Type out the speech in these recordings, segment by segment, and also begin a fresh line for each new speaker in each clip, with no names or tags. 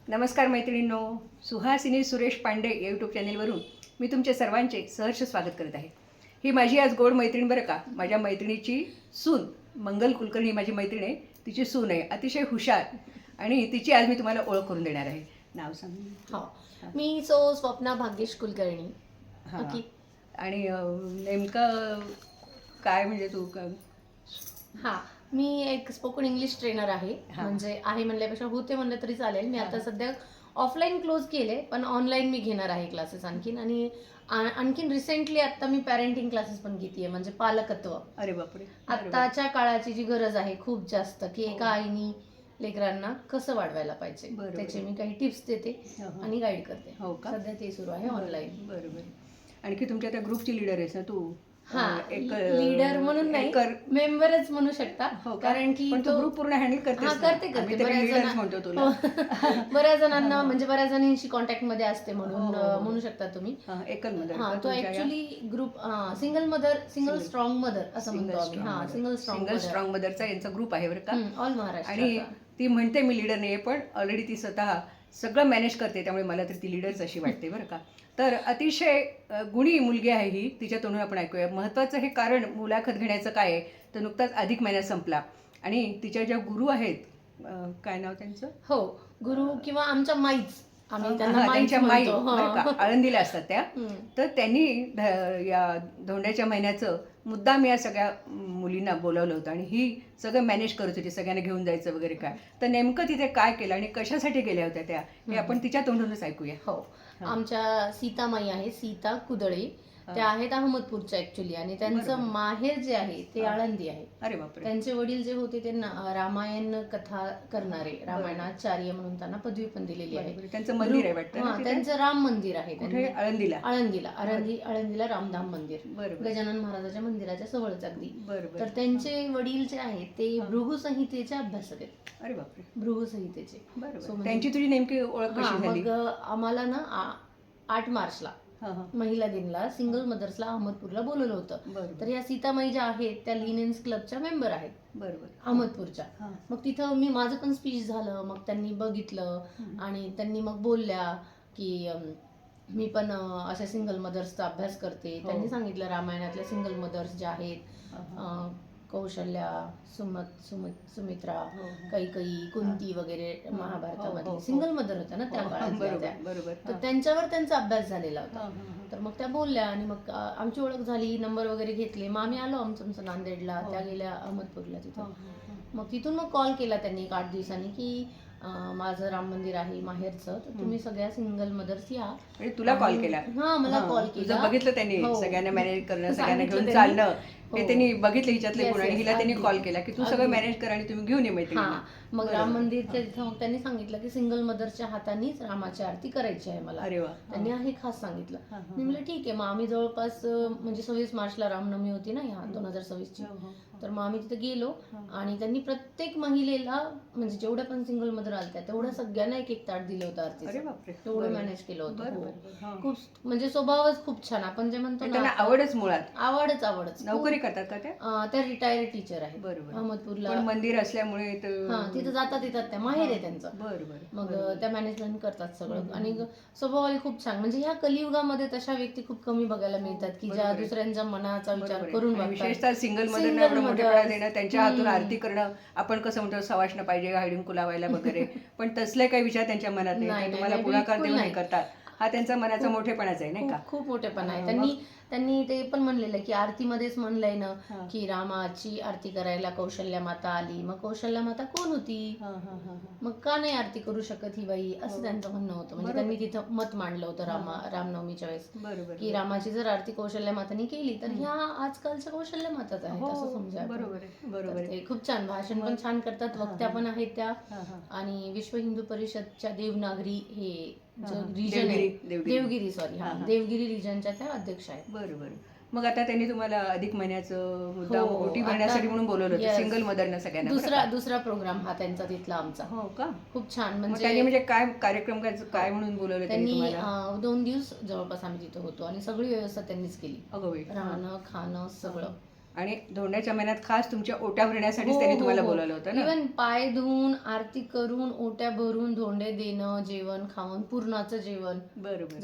नमस्कार मैत्रिणींनो, सुहासिनी सुरेश पांडे यूट्यूब चॅनेलवरून मी तुमचे सर्वांचे सहर्ष स्वागत करत आहे. ही माझी आज गोड मैत्रीण बरं का. माझ्या मैत्रिणीची सून मंगल कुलकर्णी ही माझी मैत्रीण आहे. तिची सून आहे, अतिशय हुशार, आणि तिची आज मी तुम्हाला ओळख करून देणार आहे. नाव सांग.
हो, मी स्वप्ना भाग्येश कुलकर्णी.
हां,
ओके.
आणि नेमकं काय म्हणजे तू
हां, मी एक स्पोकन इंग्लिश ट्रेनर आहे.
हां.
म्हणजे आहे म्हणल्यापेक्षा होते म्हणलं तरी चालेल. मी आता सध्या ऑफलाईन क्लोज केले, पण ऑनलाईन मी घेणार आहे क्लासेस आणखीन. आणि आणखीन रिसेंटली आता मी पॅरेंटिंग क्लासेस पण घेते, म्हणजे पालकत्व.
अरे बापरे.
आत्ताच्या काळाची जी गरज आहे खूप जास्त, की एका आईनी लेकरांना कसं वाढवायला पाहिजे,
बरोबर.
त्याचे मी काही टिप्स देते आणि गाईड करते.
हो का?
सध्या ते सुरू आहे ऑनलाईन.
बरोबर. आणखी तुमच्या त्या ग्रुपची लीडर आहेस ना तू?
हा,
एक
लीडर म्हणून नाही, मेंबरच म्हणू शकता.
हो,
कारण की
पण तू ग्रुप पूर्ण हँडल करतेस ना?
करते
आम्ही तरी leaders म्हणतो तुला.
बऱ्याच जणांना, म्हणजे बऱ्याच जणांशी कॉन्टॅक्ट मध्ये असते म्हणून म्हणू शकता तुम्ही.
एकल मदर.
हा, तो actually group single mother, single strong mother असं म्हणतो आम्ही. हा, सिंगल
सिंगल स्ट्रॉंग मदरचा यांचा ग्रुप आहे बरं का.
ऑल महाराष्ट्र.
आणि ती म्हणते मी लीडर नाही, पण ऑलरेडी ती स्वतः सगळं मॅनेज करते, त्यामुळे मला तर ती लीडर्स अशी वाटते बरं का. तर अतिशय गुणी मुलगी आहे ही. तिच्या तोंडून आपण ऐकूया. महत्त्वाचं हे कारण मुलाखत घेण्याचं काय आहे, तर नुकताच अधिक महिना संपला आणि तिच्या ज्या गुरु आहेत, काय नाव त्यांचं?
हो, गुरु किंवा आमच्या माईच, आम्ही त्यांना
त्यांच्या माई बरं का,
माईच.
आळंदीला असतात त्या. तर त्यांनी या धोंड्याच्या महिन्याचं मुद्दाम या सगळ्या मुलींना बोलावलं होतं आणि ही सगळं मॅनेज करत होती, सगळ्यांना घेऊन जायचं वगैरे काय. तर नेमकं तिथे काय केलं आणि कशासाठी गेल्या होत्या त्या, हे आपण तिच्या तोंडूनच ऐकूया.
हो, आमच्या सीतामाई आहे, सीता कुदळे. त्या आहेत अहमदपूरच्या ऍक्च्युली, आणि त्यांचं माहेर जे आहे ते आळंदी आहे.
अरे बापरे.
त्यांचे वडील जे होते ते रामायण कथा करणारे, रामायणाचार्य म्हणून त्यांना पदवी पण दिलेली आहे.
त्यांचं मंदिर आहे वाटतं ना तिथे?
त्यांचं राम मंदिर आहे.
कुठे? आळंदीला.
आळंदीला रामधाम मंदिर, गजानन महाराजाच्या मंदिराच्या जवळच अगदी. तर त्यांचे वडील जे आहेत ते भृगु संहितेचे अभ्यासक आहेत.
अरे बापरे.
भृगु संहितेचे.
बरोबर. त्यांची तुझी नेमकी ओळख कशी झाली?
मग आम्हाला ना 8 मार्चला महिला दिनला सिंगल मदर्सला अहमदपूरला बोलवलं होतं. तर या सीतामाई ज्या आहेत त्या लिनेन्स क्लबच्या मेंबर आहेत. बरोबर. अहमदपूरच्या. मग तिथं माझं पण स्पीच झालं. मग त्यांनी बघितलं आणि त्यांनी मग बोलल्या की मी पण अशा सिंगल मदर्सचा अभ्यास करते. त्यांनी सांगितलं रामायणातल्या सिंगल मदर्स ज्या आहेत, कौशल्या, सुमित्रा, कैकई, कुंती वगैरे महाभारतामध्ये सिंगल मदर होत्या ना त्या काळात. तर त्यांच्यावर त्यांचा अभ्यास झालेला होता. तर मग त्या बोलल्या आणि मग आमची ओळख झाली, नंबर वगैरे घेतले. मग आम्ही आलो आमचं नांदेडला, त्या गेल्या अहमदपूरला तिथं. मग तिथून मग कॉल केला त्यांनी 8 दिवसांनी की माझं राम मंदिर आहे माहेरचं, तर तुम्ही सगळ्या सिंगल मदर्स या.
तुला कॉल केला?
हा, मला कॉल केला.
बघितलं त्यांनी सगळ्यांना मॅनेज करणं, सगळ्यांना घेऊन चालणं, हे त्यांनी बघितलं हिच्यातले गुण, आणि हिला त्यांनी कॉल केला की तू सगळं मॅनेज कर आणि तुम्ही घेऊन ये मैत्रिणींना.
मग राम मंदिरच्या तिथं मग त्यांनी सांगितलं की सिंगल मदरच्या हातानेच रामाची आरती करायची आहे मला.
अरे वा. त्यांनी
हे खास सांगितलं. मी म्हटलं ठीक आहे. मग आम्ही जवळपास म्हणजे 26 मार्चला रामनवमी होती ना ह्या 2026 ची. तर मग आम्ही तिथे गेलो आणि त्यांनी प्रत्येक महिलेला, म्हणजे जेवढ्या पण सिंगल मदर आलत्या तेवढ्या सगळ्यांना एक ताट दिलं होतं आरतीचं. तेवढं मॅनेज केलं होतं. खूप म्हणजे स्वभावच खूप छान. आपण जे म्हणतो ना,
आवडच, मुळात
आवडच.
नोकरी करतात का त्या?
रिटायर्ड टीचर आहे.
बरोबर.
अहमदपूरला
मंदिर असल्यामुळे
तिथं जातात येतात त्या, माहेर आहे त्यांचं.
बरोबर.
मग त्या मॅनेजमेंट करतात सगळं. आणि स्वभावाला खूप छान. म्हणजे ह्या कलियुगामध्ये तशा व्यक्ती खूप कमी बघायला मिळतात की ज्या दुसऱ्यांच्या मनाचा विचार करून बघतात.
विशेषतः सिंगल मदरना एवढं मोठेपणा देणं, त्यांच्या हातून आरती करणं. आपण कसं म्हणतो सवाष्ण पाहिजे, हळदी कुलावायला वगैरे, पण तसले काही विचार त्यांच्या मनात नाही. तुम्हाला पुढाकार देऊन करतात. हा त्यांचा मनाचा मोठेपणाच आहे, नाही का?
खूप मोठेपणा आहे. त्यांनी ते पण म्हणलेलं की आरतीमध्येच म्हणलंय ना की रामाची आरती करायला कौशल्या माता आली. मग कौशल्या माता कोण होती? मग का नाही आरती करू शकत ही बाई, असं त्यांचं म्हणणं होतं. म्हणजे त्यांनी तिथं मत मांडलं होतं रामनवमीच्या वेळेस की रामाची जर आरती कौशल्या मातांनी केली तर ह्या आजकालच्या कौशल्या माताच आहेत, असं समजा. बरोबर. ते खूप छान भाषण पण छान करतात, वक्त्या पण आहेत त्या. आणि विश्व हिंदू परिषदच्या देवनागरी हे रिजन आहे, देवगिरी रिजनच्या त्या अध्यक्ष आहेत.
बरोबर. मग आता त्यांनी तुम्हाला अधिक महिन्याचं मुद्दा ओटी भरण्यासाठी म्हणून बोलवलं होतं सिंगल मदरना सगळ्यांना.
दुसरा प्रोग्राम हा त्यांचा तिथला आमचा.
हो का?
खूप छान.
म्हणजे काय कार्यक्रम काय म्हणून बोलवलं
त्यांनी? 2 दिवस जवळपास आम्ही तिथं होतो आणि सगळी व्यवस्था त्यांनीच केली. राहणं खाणं सगळं.
आणि धोंड्याच्या महिन्यात खास तुमच्या ओट्या भरण्यासाठीच त्यांनी तुम्हाला बोलावलं होतं ना.
इव्हन पाय धुवून आरती करून ओट्या भरून धोंडे देणं, जेवण खाऊन, पूर्णाचं जेवण.
बरोबर.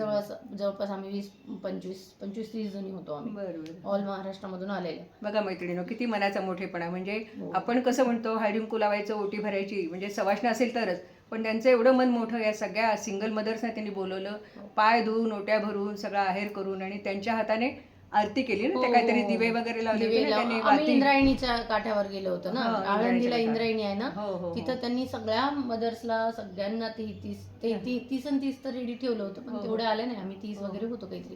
जवळपास आम्ही 25-30 जणी होतो आम्ही.
बरोबर.
ऑल महाराष्ट्रामधून आलेले.
बघा मैत्रिणीनो, किती मनाचा मोठेपणा. म्हणजे आपण कसं म्हणतो हळदी कुंकू लावायचं, ओटी भरायची, म्हणजे सवाष्ण असेल तरच, पण त्यांचं एवढं मन मोठं. या सगळ्या सिंगल मदर्सना त्यांनी बोलवलं, पाय धुवून ओट्या भरून सगळं आहेर करून, आणि त्यांच्या हाताने आरती केली ना. ते काहीतरी दिवे वगैरे लावले होते ना त्यांनी.
आम्ही इंद्रायणीच्या काठावर गेलो होतो ना, आळंदीला इंद्रायणी आहे ना,
हो.
तिथं त्यांनी सगळ्या मदर्सला सगळ्यांना 30 तर रेडी ठेवलं होतं. पण तेवढे आले नाही, आम्ही 30 वगैरे होतो काहीतरी.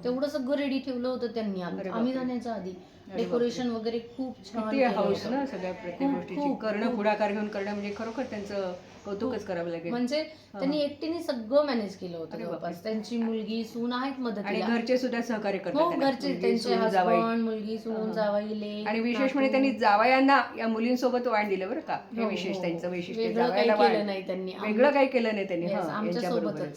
तेवढं सगळं रेडी ठेवलं होतं त्यांनी आम्ही जाण्याच्या आधी. डेकोरेशन वगैरे खूप छान.
किती हाऊस ना सगळ्या प्रत्येक गोष्टीची करणं, पुढाकार घेऊन करणं, म्हणजे खरोखर त्यांचं कौतुकच करावं लागेल.
म्हणजे त्यांनी एकटीने सगळं मॅनेज केलं होतं जवळपास. त्यांची मुलगी सून आहेत मदतीला,
आणि घरचे सुद्धा सहकार्य करतात.
हो, घरचे त्यांचे हसबंड, मुलगी, सून, जावई, लेक.
आणि विशेष म्हणजे त्यांनी जावयांना या मुलींसोबत वाण दिलं बरं का. हे विशेष त्यांचं वैशिष्ट्य. जावयाला
केलं नाही त्यांनी,
वेगळं काही केलं नाही त्यांनी.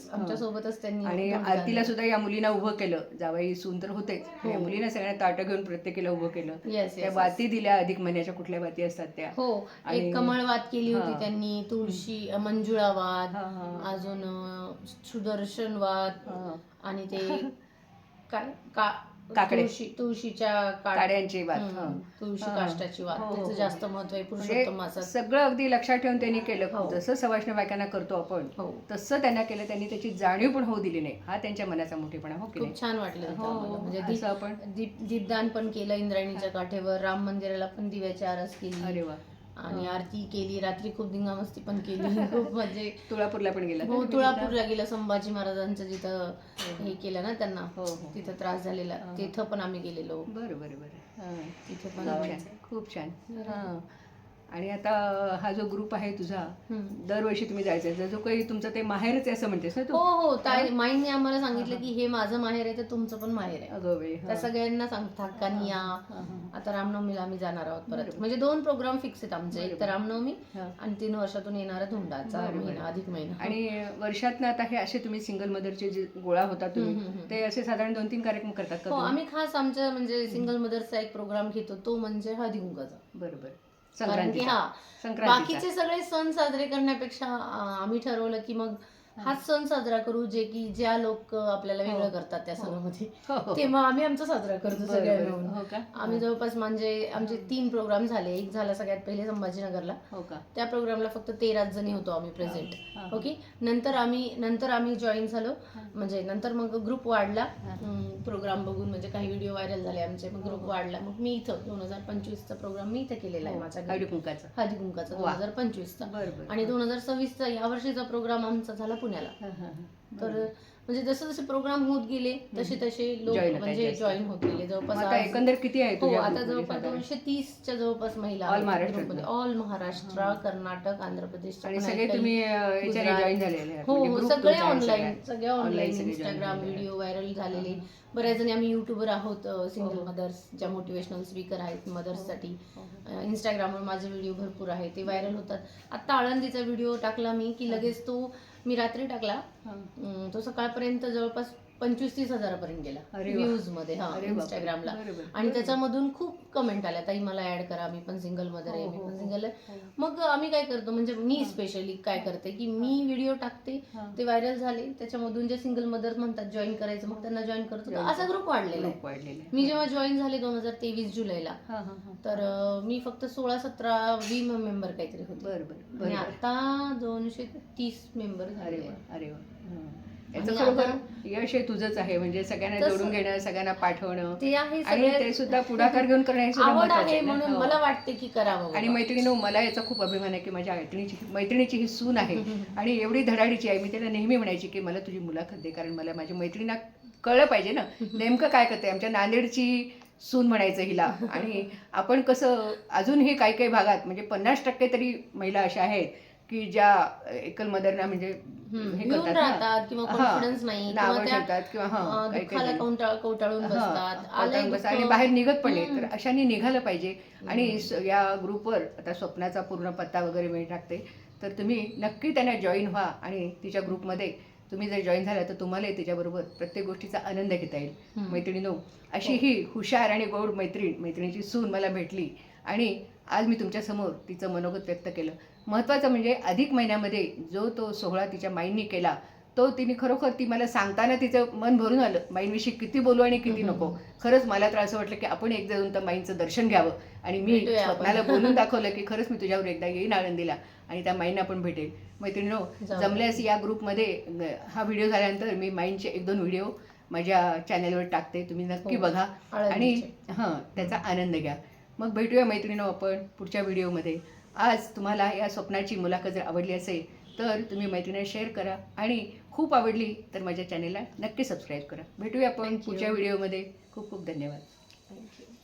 आमच्यासोबतच त्यांनी.
आणि आरतीला सुद्धा या मुलींना उभं केलं. जावई सून तर होतेच, या मुलींना सगळ्यांना ताटं घेऊन प्रत्येकीला उभं केलं. त्या वाती दिल्या, अधिक महिन्याच्या कुठल्या वाती असतात त्या.
हो, एक कमळवात केली होती त्यांनी, तुळशी, मंजुळा वाद, अजून सुदर्शन वाद, आणि ते काय तुळशीच्या
काड्यांची वात,
तुळशी काष्टाची वात. त्याचं जास्त महत्व आहे पुरुषोत्तम मासात.
सगळं अगदी लक्षात ठेवून त्यांनी केलं. जसं सवाष्ण बायकांना करतो आपण तसं त्यांना केलं. त्यांनी त्याची जाणीव पण होऊ दिली नाही. हा त्यांच्या मनाचा मोठेपणा. हो की
खूप छान वाटलं. म्हणजे
आपण
दीपदान पण केलं इंद्रायणीच्या काठेवर. राम मंदिराला पण दिव्याची आरस केली.
अरे वा.
आणि आरती केली. रात्री खूप धिंगामस्ती पण केली. खूप म्हणजे
तुळापूरला पण गेला.
हो, तुळापूरला गेलं. संभाजी महाराजांचं जिथं हे केलं ना त्यांना, तिथं त्रास झालेला, तिथं पण आम्ही गेलेलो.
बरं.
तिथे पण
खूप छान. आणि आता हा जो ग्रुप आहे तुझा, दरवर्षी तुम्ही जायचं, जो काही तुमचं ते माहेरच आहे असं म्हणतेस ना तू.
हो, माईंनी आम्हाला सांगितलं की हे माझं माहेर आहे, तर तुमचं पण माहेर आहे. त्या सगळ्यांना सांगतात हक्कानी या. आता रामनवमीला आम्ही जाणार आहोत परत. म्हणजे 2 प्रोग्राम फिक्स आहेत आमचे. एक तर रामनवमी आणि 3 वर्षातून येणारा धोंडाचा महिना, अधिक महिना.
आणि वर्षातनं आता हे असे तुम्ही सिंगल मदरचे जे गोळा होता तुम्ही, ते असे साधारण 2-3 कार्यक्रम करतात का?
हो, आम्ही खास आमच्या म्हणजे सिंगल मदरचा एक प्रोग्राम घेतो, तो म्हणजे हळदी कुंकाचा.
बरोबर.
कारण की बाकीचे सगळे सण साजरे करण्यापेक्षा आम्ही ठरवलं की मग हाच सण साजरा करू, ज्या लोक आपल्याला वेगळं करतात त्या सणामध्ये, ते मग आम्ही आमचा साजरा करतो सगळ्या मिळून. आम्ही जवळपास म्हणजे आमचे 3 प्रोग्राम झाले. एक झाला सगळ्यात पहिले संभाजीनगरला. त्या प्रोग्रामला फक्त 13 जणी होतो आम्ही प्रेझेंट. ओके. नंतर आम्ही जॉईन झालो. म्हणजे नंतर मग ग्रुप वाढला प्रोग्राम बघून. म्हणजे काही व्हिडिओ व्हायरल झाले आमचे, मग ग्रुप वाढला. मग मी इथं 2025चा प्रोग्राम मी इथं केलेला आहे माझा हळदी कुंकाचा 2025चा. आणि 2026चा यावर्षीचा प्रोग्राम आमचा झाला पुण्याला. तर म्हणजे जसं जसे प्रोग्राम होत गेले तसे लोक म्हणजे जॉईन होत गेले. जवळपास
एकंदर किती आहे?
आता जवळपास 230च्या जवळपास महिला ऑल महाराष्ट्र, कर्नाटक, आंध्र प्रदेश.
सगळे तुम्ही जॉईन झालेले?
हो, सगळे ऑनलाईन इंस्टाग्राम व्हिडिओ व्हायरल झालेले. बऱ्याच जणी आम्ही युट्यूबर आहोत, सिंगल मदर्स, ज्या मोटिवेशनल स्पीकर आहेत मदर्ससाठी. इंस्टाग्रामवर माझे व्हिडिओ भरपूर आहेत, ते व्हायरल होतात. आता आळंदीचा व्हिडिओ टाकला मी की लगेच मी रात्री टाकला, तो सकाळपर्यंत जवळपास 25-30 हजारापर्यंत गेला व्ह्यूज मध्ये इंस्टाग्रामला. आणि त्याच्यामधून खूप कमेंट आल्या, ताई मला ऍड करा, मी पण सिंगल मदर आहे, मी पण सिंगल आहे. मग आम्ही काय करतो, म्हणजे मी स्पेशली काय करते की मी व्हिडिओ टाकते, ते व्हायरल झाले, त्याच्यामधून जे सिंगल मदर म्हणतात जॉईन करायचं, मग त्यांना जॉईन करतो. असा ग्रुप वाढलेला आहे. मी जेव्हा जॉईन झाले 2023 जुलैला, तर मी फक्त 16-17-20 मेंबर काहीतरी होते. आणि आता 230 मेंबर झाले.
अरे वा. याचं खरोखर यश हे तुझंच आहे. म्हणजे सगळ्यांना जोडून घेणं, सगळ्यांना पाठवणं,
ते आहे.
आणि ते सुद्धा पुढाकार घेऊन करणं
आवड आहे म्हणून मला वाटते की करावं.
आणि मैत्रिणीनो, मला याचा खूप अभिमान आहे की माझ्या मैत्रिणीची ही सून आहे आणि एवढी धडाडीची आहे. मी त्याला नेहमी म्हणायची की मला तुझी मुलाखत दे, कारण मला माझ्या मैत्रिणींना कळलं पाहिजे ना नेमकं काय करते. आमच्या नांदेडची सून म्हणायचं हिला. आणि आपण कसं अजूनही काही भागात म्हणजे 50% तरी महिला अशा आहेत की ज्या एकल मदरना म्हणजे हे करतात
किंवा कॉन्फिडन्स नाही,
किंवा
दुःखाला कवटाळून बसतात
आणि बाहेर निघत पण नाही. तर अशाने निघालं पाहिजे. आणि या ग्रुपवर आता स्वप्नाचा पूर्ण पत्ता वगैरे मी टाकते, तर तुम्ही नक्की त्यांना जॉईन व्हा आणि तिच्या ग्रुपमध्ये तुम्ही जर जॉईन झाला तर तुम्हालाही त्याच्याबरोबर प्रत्येक गोष्टीचा आनंद घेता येईल. मैत्रिणीनो, अशी
हो.
ही हुशार आणि गोड मैत्रिणीची सून मला भेटली आणि आज मी तुमच्यासमोर तिचं मनोगत व्यक्त केलं. महत्त्वाचं म्हणजे अधिक महिन्यामध्ये जो तो सोहळा तिच्या माईंनी केला, तो तिने खरोखर ती मला सांगताना तिचं मन भरून आलं. माईंविषयी किती बोलू आणि किती नको. खरंच मला तर असं वाटलं की आपण एकदा जाऊन त्या माईंचं दर्शन घ्यावं आणि मी
भेटूया आपण.
स्वप्नाला बोलून दाखवलं की खरंच मी तुझ्यावर एकदा येईन आळंदीला आणि त्या माईंना पण भेटेल. मैत्रिणीनो,
जाऊ.
जमल्यास या ग्रुपमध्ये हा व्हिडिओ झाल्यानंतर मी माईंचे 1-2 व्हिडिओ माझ्या चॅनलवर टाकते. तुम्ही नक्की
हो.
बघा आणि
आळंदीचे.
त्याचा आनंद घ्या. मग भेटूया मैत्रिणीनो आपण पुढच्या व्हिडिओमध्ये. आज तुम्हाला या स्वप्नाची मुलाखत जर आवडली असेल तर तुम्ही मैत्रिणीला शेअर करा आणि खूप आवडली तर माझ्या चॅनेलला नक्की सबस्क्राईब करा. भेटूया आपण
Thank you.
पुढच्या व्हिडिओमध्ये. खूप खूप धन्यवाद.
थँक्यू.